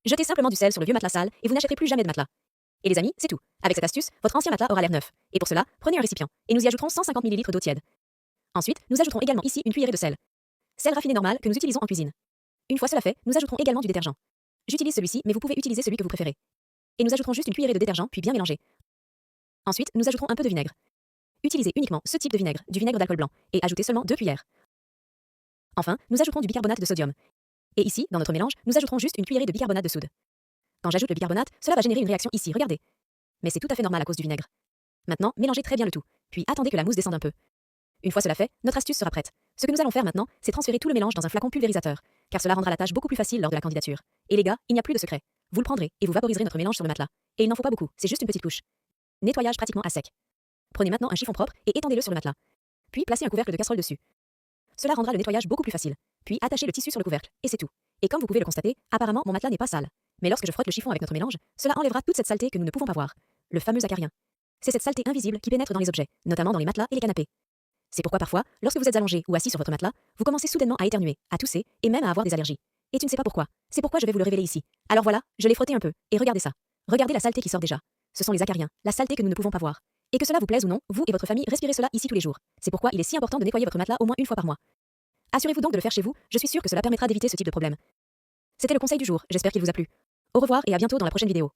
Jetez simplement du sel sur le vieux matelas sale et vous n'achèterez plus jamais de matelas. Et les amis, c'est tout. Avec cette astuce, votre ancien matelas aura l'air neuf. Et pour cela, prenez un récipient et nous y ajouterons 150 ml d'eau tiède. Ensuite, nous ajouterons également ici une cuillerée de sel. Sel raffiné normal que nous utilisons en cuisine. Une fois cela fait, nous ajouterons également du détergent. J'utilise celui-ci, mais vous pouvez utiliser celui que vous préférez. Et nous ajouterons juste une cuillerée de détergent puis bien mélanger. Ensuite, nous ajouterons un peu de vinaigre. Utilisez uniquement ce type de vinaigre, du vinaigre d'alcool blanc, et ajoutez seulement 2 cuillères. Enfin, nous ajouterons du bicarbonate de sodium. Et ici, dans notre mélange, nous ajouterons juste une cuillerée de bicarbonate de soude. Quand j'ajoute le bicarbonate, cela va générer une réaction ici, regardez. Mais c'est tout à fait normal à cause du vinaigre. Maintenant, mélangez très bien le tout, puis attendez que la mousse descende un peu. Une fois cela fait, notre astuce sera prête. Ce que nous allons faire maintenant, c'est transférer tout le mélange dans un flacon pulvérisateur, car cela rendra la tâche beaucoup plus facile lors de la candidature. Et les gars, il n'y a plus de secret. Vous le prendrez et vous vaporiserez notre mélange sur le matelas. Et il n'en faut pas beaucoup, c'est juste une petite couche. Nettoyage pratiquement à sec. Prenez maintenant un chiffon propre et étendez-le sur le matelas. Puis placez un couvercle de casserole dessus. Cela rendra le nettoyage beaucoup plus facile. Puis attachez le tissu sur le couvercle, et c'est tout. Et comme vous pouvez le constater, apparemment mon matelas n'est pas sale. Mais lorsque je frotte le chiffon avec notre mélange, cela enlèvera toute cette saleté que nous ne pouvons pas voir. Le fameux acarien. C'est cette saleté invisible qui pénètre dans les objets, notamment dans les matelas et les canapés. C'est pourquoi parfois, lorsque vous êtes allongé ou assis sur votre matelas, vous commencez soudainement à éternuer, à tousser et même à avoir des allergies. Et tu ne sais pas pourquoi. C'est pourquoi je vais vous le révéler ici. Alors voilà, je l'ai frotté un peu, et regardez ça. Regardez la saleté qui sort déjà. Ce sont les acariens, la saleté que nous ne pouvons pas voir. Et que cela vous plaise ou non, vous et votre famille respirez cela ici tous les jours. C'est pourquoi il est si important de nettoyer votre matelas au moins une fois par mois. Assurez-vous donc de le faire chez vous, je suis sûre que cela permettra d'éviter ce type de problème. C'était le conseil du jour, j'espère qu'il vous a plu. Au revoir et à bientôt dans la prochaine vidéo.